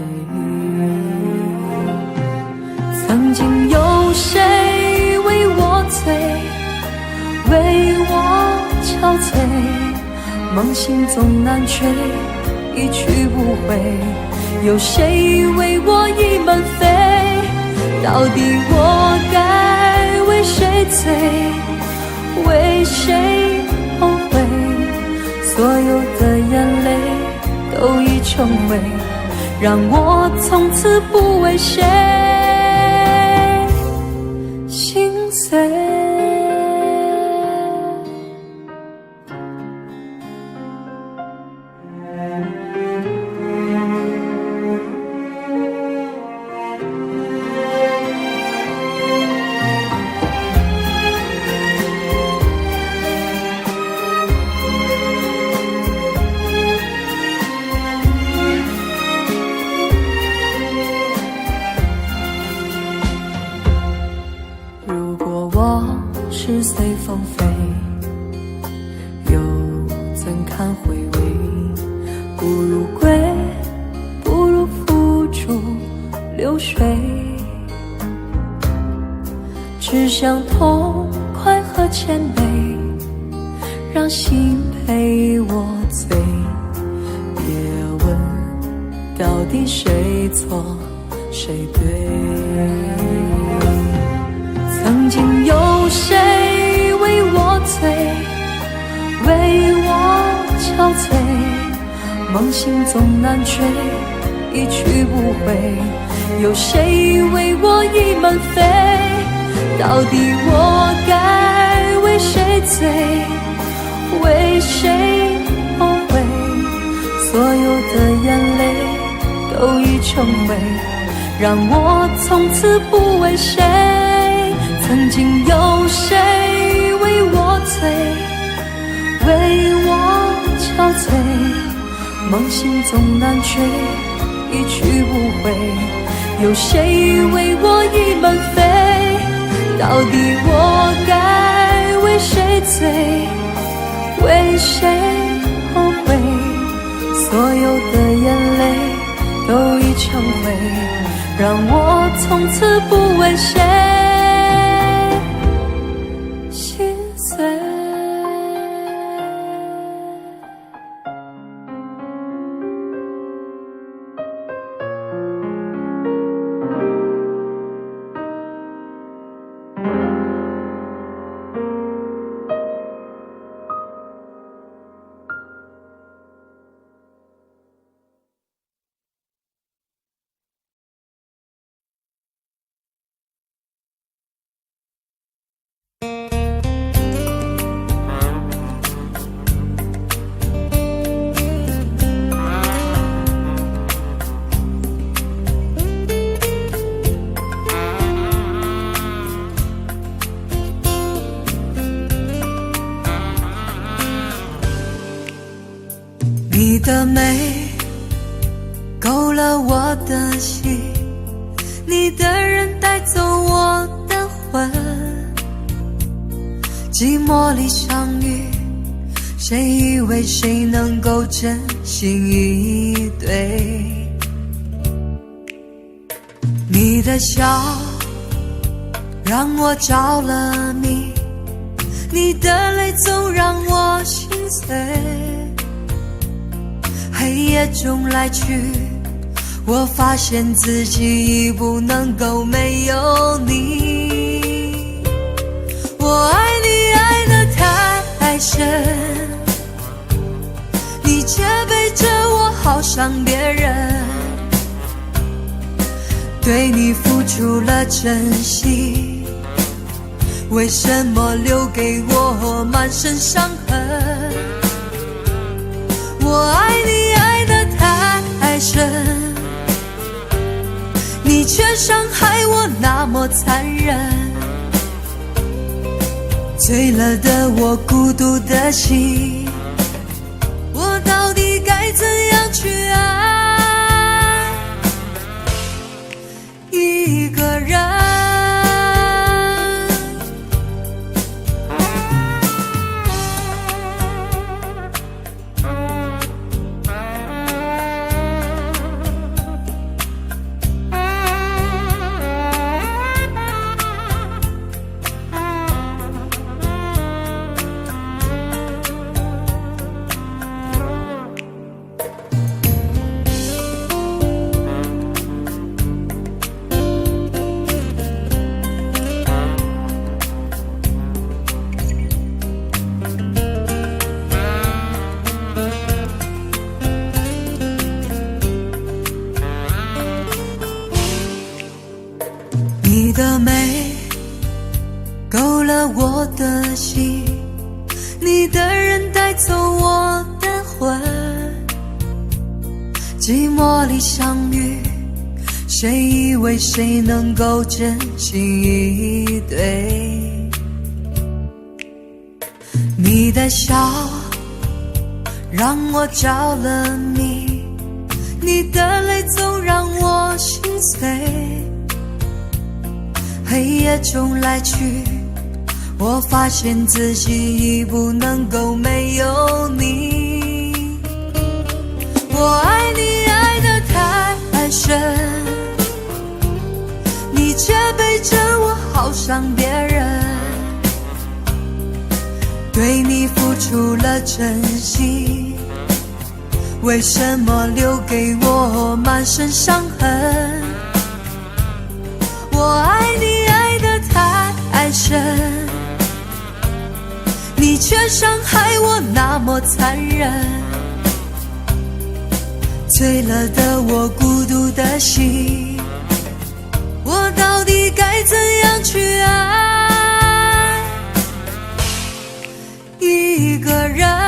曾经有谁为我醉，为我憔悴，梦醒总难睡，一去不回。有谁为我已满飞？到底我该为谁醉，为谁后悔？所有的眼泪都已成灰，让我从此不为谁心碎。是随风飞，又怎堪回味？不如归，不如付诸流水。只想痛快和谦卑，让心陪我醉。别问到底谁错谁对。曾经有谁为我醉，为我憔悴，梦醒总难睡，一去不回。有谁为我已满飞？到底我该为谁醉，为谁后悔？所有的眼泪都已成灰，让我从此不为谁。曾经有谁为我醉，为我憔悴，梦醒总难睡，一去不回。有谁为我已满飞？到底我该为谁醉，为谁后悔？所有的眼泪都已成灰，让我从此不为谁心碎。你的美勾了我的心，你的人带走我的魂。寂寞里相遇，谁以为谁能够真心以对？你的笑让我着了迷，你的泪总让我心碎。黑夜中来去，我发现自己已不能够没有你。我爱你爱得太深，你却背着我好伤别人。对你付出了真心，为什么留给我满身伤痕？我爱你爱得太深，你却伤害我那么残忍。醉了的我，孤独的心，我到底该怎样去爱一个人？你的美勾了我的心，你的人带走我的魂。寂寞里相遇，谁以为谁能够真心以对？你的笑让我着了迷，你的泪总让我心碎。黑夜中来去，我发现自己已不能够没有你。我爱你爱得太深，你却背着我好伤别人。对你付出了真心，为什么留给我满身伤痕？我爱你爱得太深，你却伤害我那么残忍。醉了的我，孤独的心，我到底该怎样去爱一个人？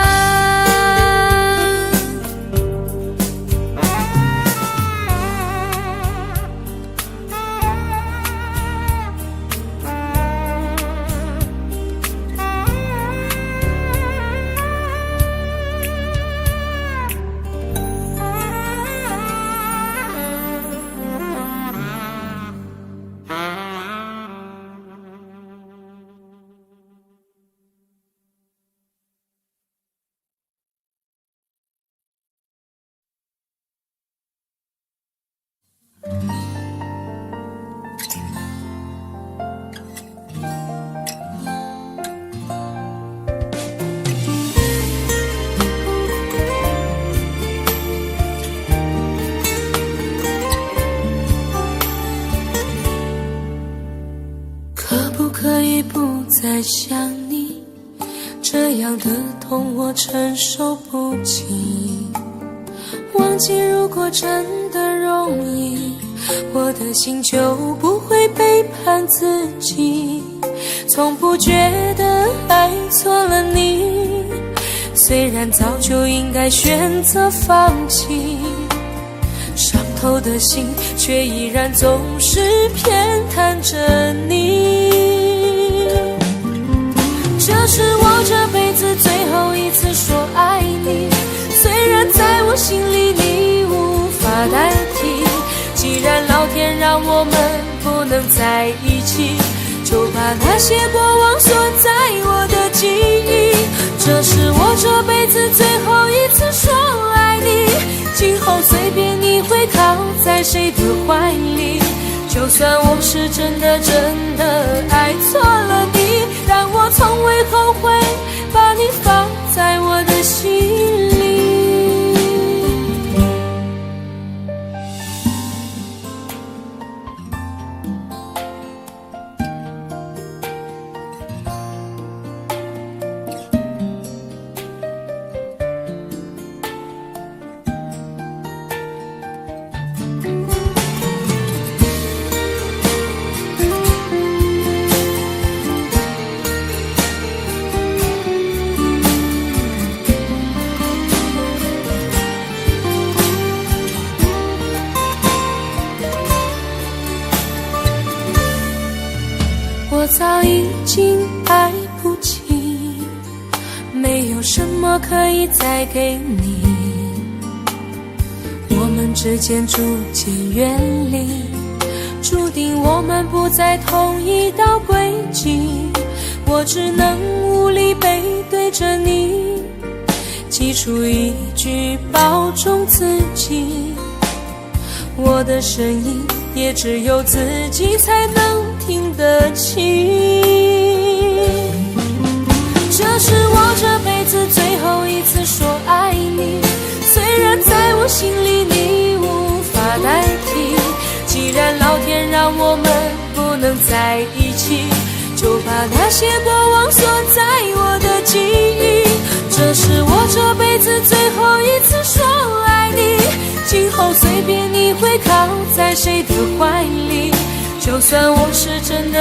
可不可以不再想你？这样的痛我承受不起。忘记如果真的容易，我的心就不会背叛自己。从不觉得爱错了你，虽然早就应该选择放弃，伤透的心却依然总是偏袒着你。这是我这辈子最后一次说爱你，虽然在我心里你无法代替。既然老天让我们不能在一起，就把那些过往锁在我的记忆。这是我这辈子最后一次说爱你，今后随便你会靠在谁的怀里。就算我是真的爱错了你，但我从未后悔把你放在我的心里。早已经来不及，没有什么可以再给你，我们之间逐渐远离，注定我们不在同一道轨迹，我只能无力背对着你，挤出一句保重自己，我的声音也只有自己才能听得清。这是我这辈子最后一次说爱你，虽然在我心里你无法代替，既然老天让我们不能在一起，就把那些过往锁在我的记忆。这是我这辈子最后一次说爱你，今后随便你会靠在谁的怀里，就算我是真的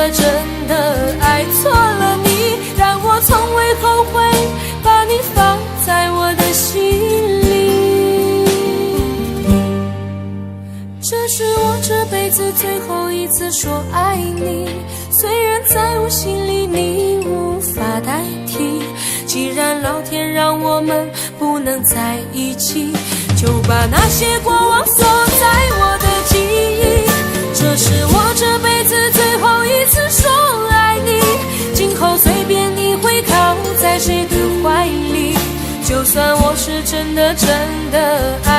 爱错了你，但我从未后悔把你放在我的心里。这是我这辈子最后一次说爱你，虽然在我心里你无法代替，既然老天让我们不能在一起，就把那些过往锁在我的记忆。这是我这辈子最后一次说爱你，今后随便你会靠在谁的怀里，就算我是真的爱